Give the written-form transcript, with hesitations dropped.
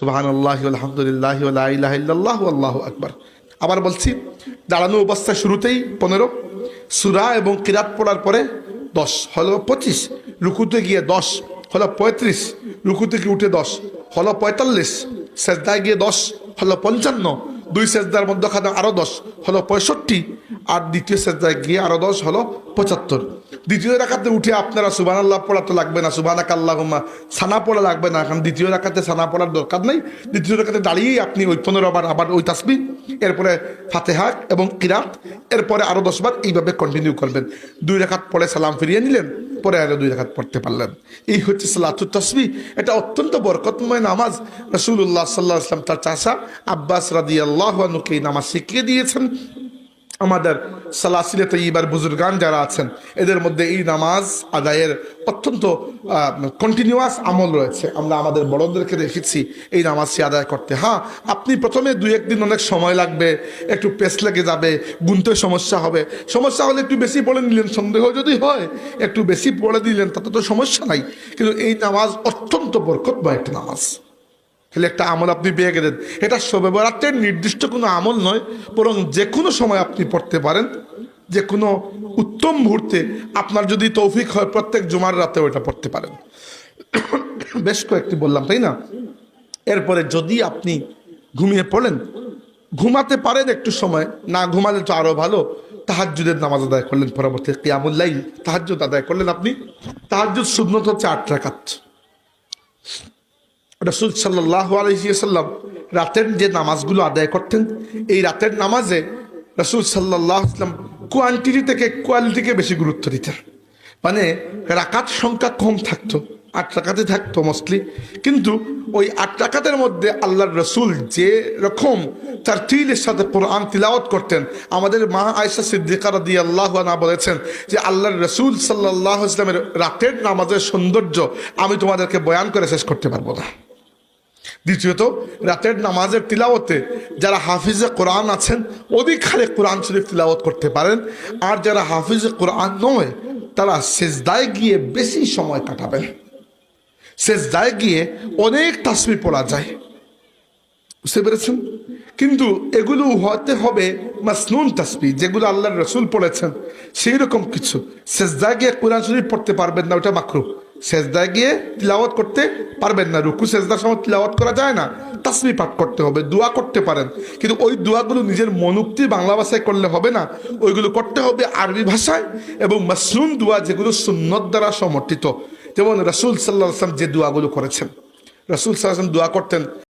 সুবহানাল্লাহি আলহামদুলিল্লাহি ওয়া লা ইলাহা ইল্লাল্লাহু আল্লাহু আকবার। আবার বলছি, দাঁড়ানো অবস্থায় শুরুতেই 15, সূরা এবং কিরাত পড়ার পরে 10 হলো 25, রুকুতে গিয়ে 10 হলো 35, রুকুতে গিয়ে উঠে 10 হলো 45, সেজদায় গিয়ে 10 হলো 55, দুই সেজদার মধ্যখানে আরো 10 হলো 65, আর দ্বিতীয় সেজদায় গিয়ে আরো 10 হলো 75। দ্বিতীয় রাকাতে উঠে আপনারা সুবহানাল্লাহ পড়া তো লাগবে না, সুবহানাকা আল্লাহুম্মা সানা পড়া লাগবে না, কারণ দ্বিতীয় রাকাতে সানা পড়ার দরকার নেই। দ্বিতীয় রাকাতে দাঁড়িয়েই আপনি ওই 15 বার আবার ওই তাসবিহ, এরপরে ফাতিহা এবং কিরাত, এরপরে আরো 10 বার এইভাবে কন্টিনিউ করবেন। 2 রাকাত পড়ে সালাম ফিরিয়ে নিলেন, পরে আরো 2 রাকাত পড়তে পারলেন। এই হচ্ছে সালাতুত তাসবিহ। এটা অত্যন্ত বরকতময় নামাজ। রাসূলুল্লাহ সাল্লাল্লাহু আলাইহি ওয়াসাল্লাম তার চাচা আব্বাস রাদিয়াল্লাহু আনহুকে এই নামাজ শিখিয়ে দিয়েছেন। আমাদের সালাসিলে তৈয়্যিবার বুজুর্গান যারা আছেন, এদের মধ্যে এই নামাজ আদায়ের অত্যন্ত কন্টিনিউয়াস আমল রয়েছে। আমরা আমাদের বড়দেরকে দেখেছি এই নামাজটি আদায় করতে। হ্যাঁ, আপনি প্রথমে 2-1 দিন অনেক সময় লাগবে, একটু পেস লেগে যাবে, গুনতে সমস্যা হবে। সমস্যা হলে একটু বেশি পড়ে নিলেন, সন্দেহ যদি হয় একটু বেশি পড়ে দিলেন, তাতে তো সমস্যা নাই। কিন্তু এই নামাজ অত্যন্ত বরকতময় একটা নামাজ। তাহলে একটা আমল আপনি পেয়ে গেলেন। এটা শবে বরাতের নির্দিষ্ট কোনো আমল নয়, বরং যে কোনো সময় আপনি পড়তে পারেন, যে কোনো উত্তম মুহূর্তে আপনার যদি তৌফিক হয় প্রত্যেক জুমার রাতে ওটা পড়তে পারেন। বেশ কয়েকটি বললাম, তাই না? এরপরে যদি আপনি ঘুমিয়ে পড়েন, ঘুমাতে পারেন একটু সময়, না ঘুমালে তো আরো ভালো, তাহাজ্জুদের নামাজ আদায় করলেন, পরবর্তী কিয়ামুল লাইল তাহাজ্জুদ আদায় করলেন। আপনি তাহাজ্জুদ সুন্নত হচ্ছে 8 রাকাত। রাসূল সাল্লাল্লাহু আলাইহি ওয়াসাল্লাম রাতের যে নামাজগুলো আদায় করতেন, এই রাতের নামাজে রাসূল সাল্লাল্লাহু আলাইহি ওয়াসাল্লাম কোয়ান্টিটি থেকে কোয়ালিটিকে বেশি গুরুত্ব দিতেন। মানে রাকাত সংখ্যা কম থাকতো, 8 রাকাতে থাকতো মোস্টলি, কিন্তু ওই 8 রাকাতের মধ্যে আল্লাহর রাসূল যে রকম তারতিলের সাথে কোরআন তিলাওয়াত করতেন, আমাদের মা আয়েশা সিদ্দিকা রাদিয়াল্লাহু আনহা বলেছেন যে আল্লাহর রাসূল সাল্লাল্লাহু আলাইহি ওয়াসাল্লামের রাতের নামাজের সৌন্দর্য আমি তোমাদেরকে বয়ান করে শেষ করতে পারবো না। দ্বিতীয়ত, রাতের নামাজের তিলাওয়াতে যারা হাফিজে কোরআন আছেন অধিক হারে কোরআন শরীফ তিলাওয়াত করতে পারেন, আর যারা হাফিজে কোরআন নয় তারা সেজদায় গিয়ে বেশি সময় কাটাবেন। সেজদায় গিয়ে অনেক তাসবিহ পড়া যায়, বুঝতে পেরেছেন? কিন্তু এগুলো হতে হবে মাসনুন তাসবিহ, যেগুলো আল্লাহর রাসূল পড়েছেন সেই রকম কিছু। সেজদায় গিয়ে কোরআন শরীফ পড়তে পারবেন না, ওটা মাকরুহ। সেজদায় গিয়ে তিলাওয়াত করতে পারবেন না, রুকু সেজদার সময় তিলাওয়াত করা যায় না, তাসবিহ পাঠ করতে হবে, দোয়া করতে পারেন, কিন্তু ওই দোয়াগুলো নিজের মনোক্তি বাংলা ভাষায় করলে হবে না, ওইগুলো করতে হবে আরবি ভাষায়, এবং মাসনুন দোয়া যেগুলো সুন্নত দ্বারা সমর্থিত। যেমন রাসূল সাল্লাল্লাহু আলাইহি ওয়াসাল্লাম যে দোয়াগুলো করেছেন, রাসূল সাল্লাল্লাহু আলাইহি ওয়াসাল্লাম দোয়া করতেন,